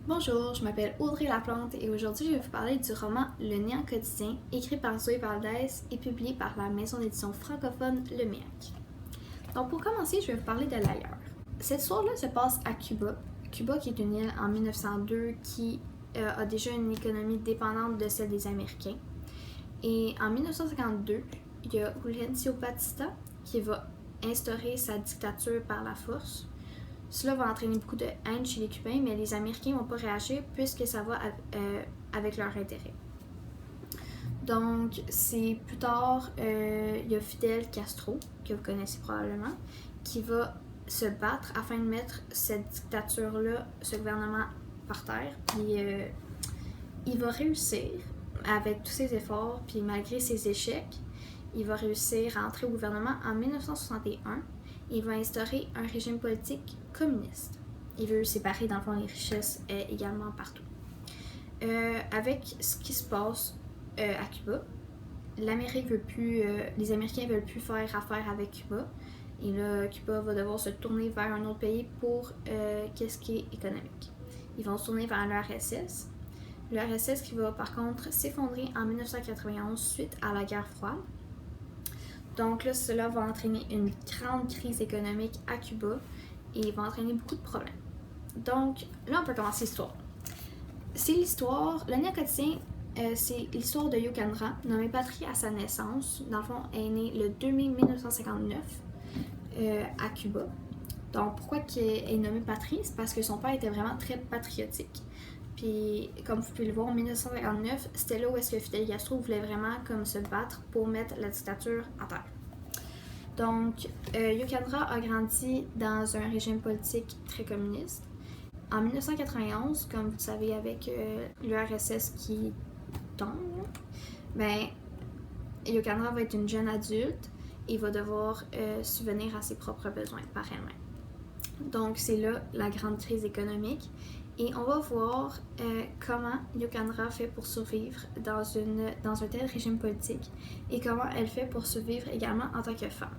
Bonjour, je m'appelle Audrey Laplante et aujourd'hui je vais vous parler du roman Le Néant quotidien, écrit par Zoé Valdez et publié par la maison d'édition francophone Le Méac. Donc pour commencer, je vais vous parler de l'ailleurs. Cette histoire-là se passe à Cuba. Cuba qui est une île en 1902 qui a déjà une économie dépendante de celle des Américains. Et en 1952, il y a Fulgencio Batista qui va instaurer sa dictature par la force. Cela va entraîner beaucoup de haine chez les Cubains, mais les Américains ne vont pas réagir puisque ça va avec leur intérêt. Donc, c'est plus tard, il y a Fidel Castro, que vous connaissez probablement, qui va se battre afin de mettre cette dictature-là, ce gouvernement par terre. Puis, il va réussir avec tous ses efforts, puis malgré ses échecs, il va réussir à entrer au gouvernement en 1961. Il va instaurer un régime politique communiste. Il veut séparer dans le fond les richesses également partout. Avec ce qui se passe à Cuba, l'Amérique veut plus, les Américains veulent plus faire affaire avec Cuba. Et là, Cuba va devoir se tourner vers un autre pays pour qu'est-ce qui est économique. Ils vont se tourner vers l'URSS. L'URSS qui va par contre s'effondrer en 1991 suite à la guerre froide. Donc là, cela va entraîner une grande crise économique à Cuba et va entraîner beaucoup de problèmes. Donc là, on peut commencer l'histoire. C'est l'histoire, le Néant quotidien, c'est l'histoire de Yokandra, nommée Patrie à sa naissance. Dans le fond, elle est née le 2 mai 1959 à Cuba. Donc pourquoi elle est nommée Patrie? C'est parce que son père était vraiment très patriotique. Puis, comme vous pouvez le voir, en 1959, c'était là où est-ce que Fidel Castro voulait vraiment comme se battre pour mettre la dictature à terre. Donc, Yokandra a grandi dans un régime politique très communiste. En 1991, comme vous savez, avec l'URSS qui tombe, ben, Yokandra va être une jeune adulte et va devoir subvenir à ses propres besoins par elle-même. Donc, c'est là la grande crise économique. Et on va voir comment Yokandra fait pour survivre dans un tel régime politique et comment elle fait pour survivre également en tant que femme.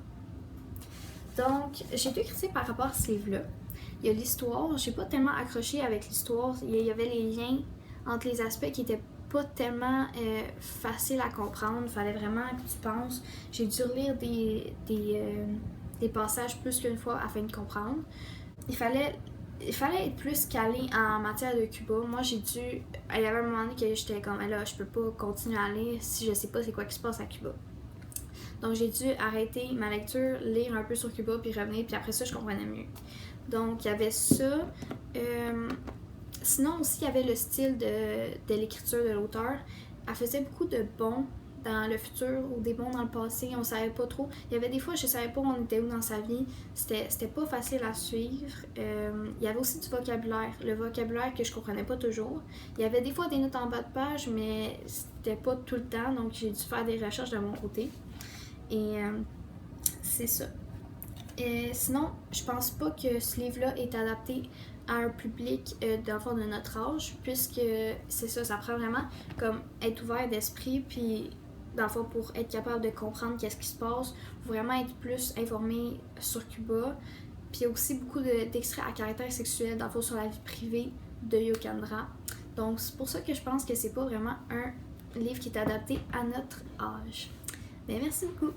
Donc, j'ai deux critiques par rapport à ce livre-là. Il y a l'histoire, j'ai pas tellement accroché avec l'histoire. Il y avait les liens entre les aspects qui étaient pas tellement faciles à comprendre. Il fallait vraiment que tu penses. J'ai dû relire des passages plus qu'une fois afin de comprendre. Il fallait être plus calé en matière de Cuba. Moi, il y avait un moment donné que j'étais comme, là, je peux pas continuer à lire si je sais pas c'est quoi qui se passe à Cuba. Donc, j'ai dû arrêter ma lecture, lire un peu sur Cuba, puis revenir, puis après ça, je comprenais mieux. Donc, il y avait ça. Sinon, aussi, il y avait le style de l'écriture de l'auteur. Elle faisait beaucoup de bons dans le futur ou des bons dans le passé, on savait pas trop. Il y avait des fois, je savais pas où on était où dans sa vie. C'était pas facile à suivre. Il y avait aussi du vocabulaire. Le vocabulaire que je comprenais pas toujours. Il y avait des fois des notes en bas de page, mais c'était pas tout le temps, donc j'ai dû faire des recherches de mon côté. Et c'est ça. Et sinon, je pense pas que ce livre-là est adapté à un public d'enfants de notre âge, puisque c'est ça, ça prend vraiment comme être ouvert d'esprit, puis dans le fond, pour être capable de comprendre qu'est-ce qui se passe, vraiment être plus informé sur Cuba. Puis il y a aussi beaucoup d'extraits à caractère sexuel, dans le fond, sur la vie privée de Yokandra. Donc c'est pour ça que je pense que c'est pas vraiment un livre qui est adapté à notre âge. Mais merci beaucoup!